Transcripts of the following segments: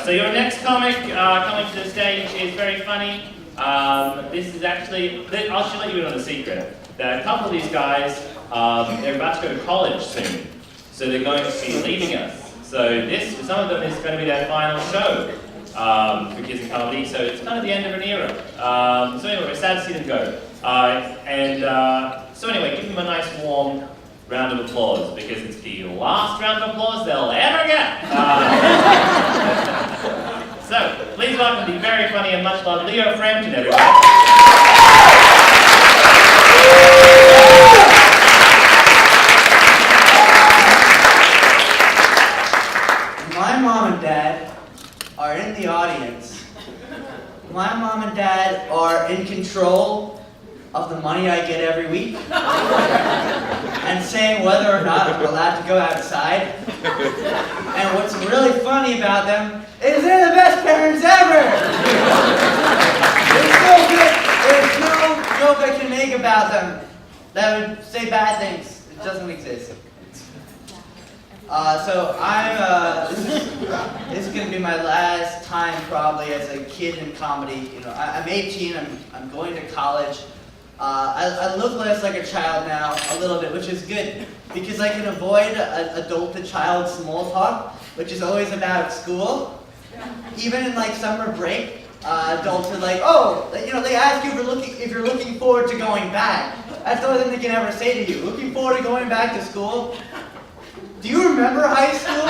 So your next comic coming to the stage is very funny. This is actually, I'll let you in on the secret. That a couple of these guys, they're about to go to college soon. So they're going to be leaving us. So this, for some of them, is going to be their final show for Kids in Comedy. So it's kind of the end of an era. So anyway, we're sad to see them go. So anyway, give them a nice warm round of applause, because it's the last round of applause they'll ever get. So, please welcome the very funny and much loved Leo Frampton, everybody. My mom and dad are in the audience. My mom and dad are in control of the money I get every week and saying whether or not I'm allowed to go outside. And what's really funny about them is they're the best parents ever! There's so good. There's no joke I can make about them that would say bad things. It doesn't exist. So this is going to be my last time probably as a kid in comedy. You know, I'm 18, I'm going to college. I look less like a child now, a little bit, which is good, because I can avoid adult-to-child small talk, which is always about school. Even in like summer break, adults are like, oh, you know, they ask you if you're looking forward to going back. That's the only thing they can ever say to you. Looking forward to going back to school? Do you remember high school?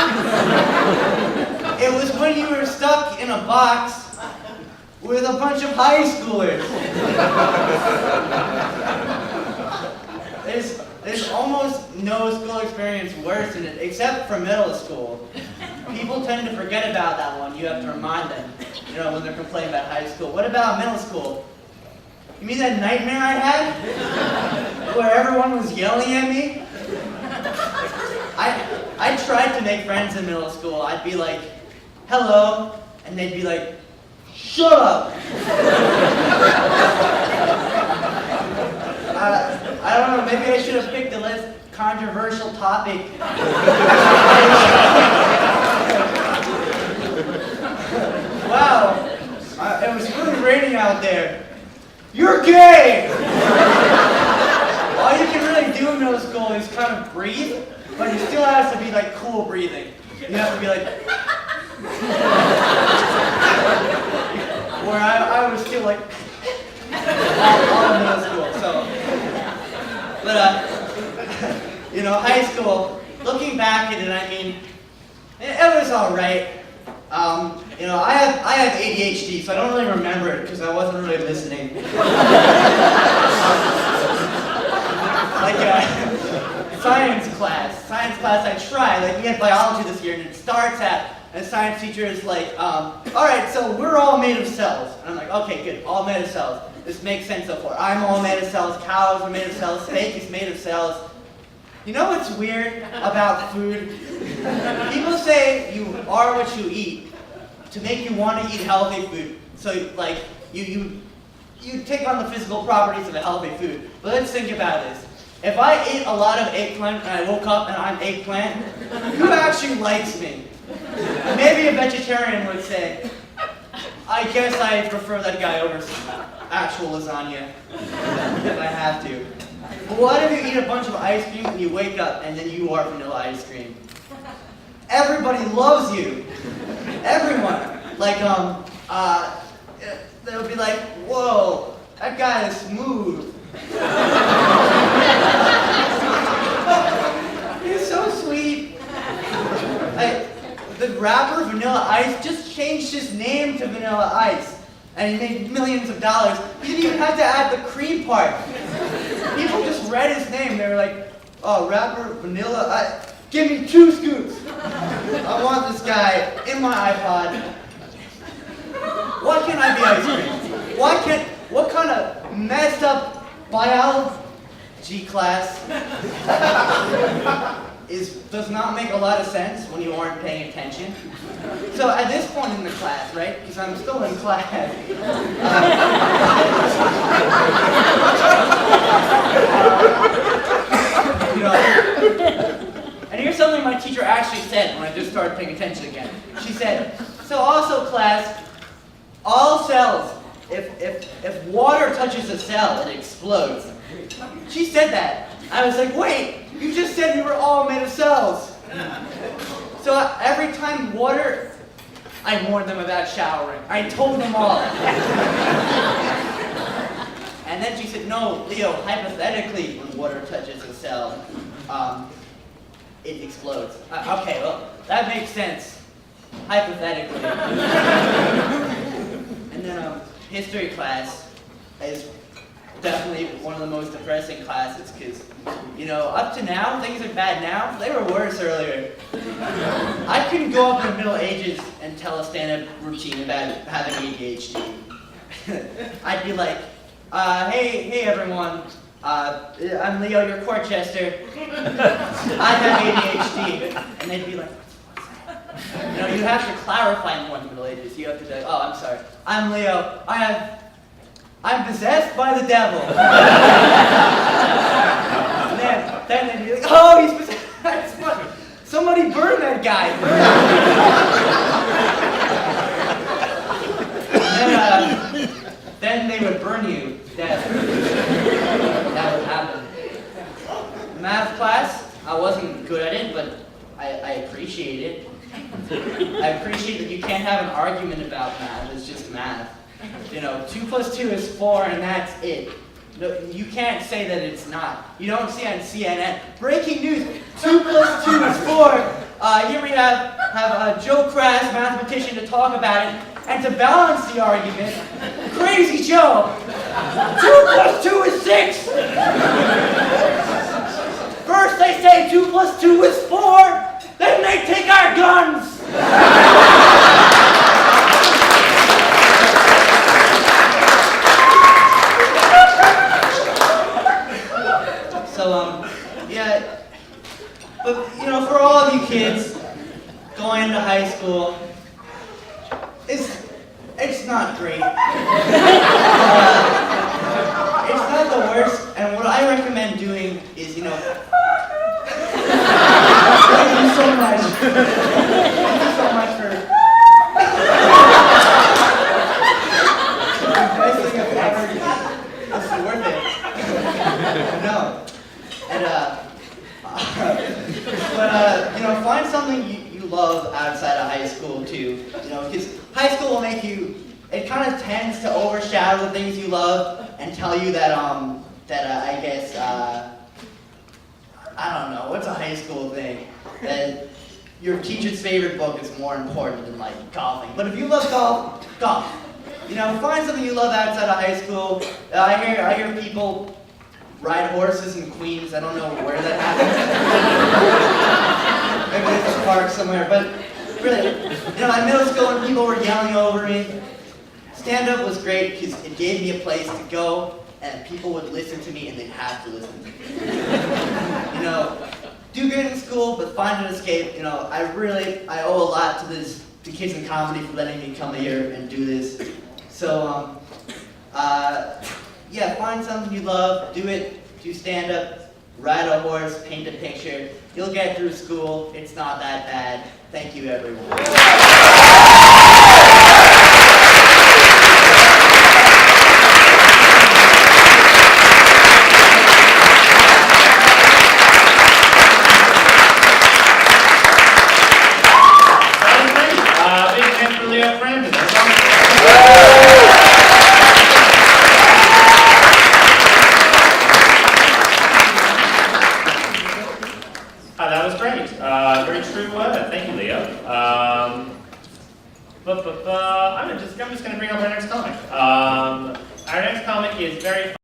It was when you were stuck in a box with a bunch of high schoolers. There's almost no school experience worse than it, except for middle school. People tend to forget about that one. You have to remind them, you know, when they're complaining about high school. What about middle school? You mean that nightmare I had? Where everyone was yelling at me? I tried to make friends in middle school. I'd be like, hello, and they'd be like, shut up! I don't know, maybe I should have picked a less controversial topic. Wow, it was really raining out there. You're gay! All you can really do in middle school is kind of breathe, but it still has to be like cool breathing. You have to be like... Where I was still like all in middle school, so. But you know, high school, looking back at it, I mean, it was all right. You know, I have ADHD, so I don't really remember it because I wasn't really listening. Like science class, I tried. Like we had biology this year, and it starts at. And the science teacher is like, all right, so we're all made of cells. And I'm like, okay, good, all made of cells. This makes sense so far. I'm all made of cells, cows are made of cells, steak is made of cells. You know what's weird about food? People say you are what you eat to make you want to eat healthy food. So like, you take on the physical properties of a healthy food. But let's think about this. If I ate a lot of eggplant and I woke up and I'm eggplant, who actually likes me? Maybe a vegetarian would say, I guess I prefer that guy over some actual lasagna, if I have to. But what if you eat a bunch of ice cream and you wake up and then you are vanilla ice cream? Everybody loves you. Everyone. Like, they would be like, whoa, that guy is smooth. He's so sweet. The rapper Vanilla Ice just changed his name to Vanilla Ice, and he made millions of dollars. He didn't even have to add the cream part. People just read his name. They were like, oh, rapper Vanilla Ice, give me 2 scoops. I want this guy in my iPod. Why can't I be ice cream? What kind of messed up biology class does not make a lot of sense when you aren't paying attention. So at this point in the class, right, because I'm still in class, you know, and here's something my teacher actually said when I just started paying attention again. She said, So also class, all cells, if water touches a cell, it explodes. She said that. I was like, wait, you just said we were all made of cells. So every time water, I warned them about showering. I told them all. And then she said, no, Leo, hypothetically, when water touches a cell, it explodes. Okay, well, that makes sense. Hypothetically. And then history class is definitely one of the most depressing classes because, you know, up to now, things are bad now. They were worse earlier. I couldn't go up in the Middle Ages and tell a stand-up routine about having ADHD. I'd be like, hey everyone, I'm Leo, your court jester. I have ADHD. And they'd be like, what's that? You know, you have to clarify more in the Middle Ages. You have to be like, oh, I'm sorry. I'm Leo. I'm possessed by the devil. And then they'd be like, oh, he's possessed. That's funny. Somebody burn that guy. Then they would burn you. That would happen. Math class, I wasn't good at it, but I appreciate it. I appreciate that you can't have an argument about math. It's just math. You know, 2 + 2 is 4, and that's it. No, you can't say that it's not. You don't see on CNN. Breaking news, 2 + 2 is 4. Here we have Joe Crass, mathematician, to talk about it. And to balance the argument, Crazy Joe, 2 + 2 is 6. First they say 2 + 2 is 4, then they take our guns. So, yeah, but, you know, for all of you kids going into high school, it's not great. It's not the worst, and what I recommend doing is, you know, thank you so much. Thank you so much for the best thing I've ever done. This is worth it. No. And, you know, find something you love outside of high school too. You know, because high school will make you, it kind of tends to overshadow the things you love and tell you that, I guess, I don't know, what's a high school thing? That your teacher's favorite book is more important than, like, golfing. But if you love golf. You know, find something you love outside of high school. I hear people ride horses in Queens. I don't know where that happens. Maybe there's a park somewhere, but really, you know, in middle school when people were yelling over me, stand-up was great because it gave me a place to go and people would listen to me and they'd have to listen to me. You know, do good in school, but find an escape. You know, I owe a lot to Kids in Comedy for letting me come here and do this. So, yeah, find something you love, do it, do stand-up, ride a horse, paint a picture. You'll get through school. It's not that bad. Thank you, everyone. Big hand for Leo Frampton. That was great. Very true word. Thank you, Leo. I'm just going to bring up our next comic. Our next comic is very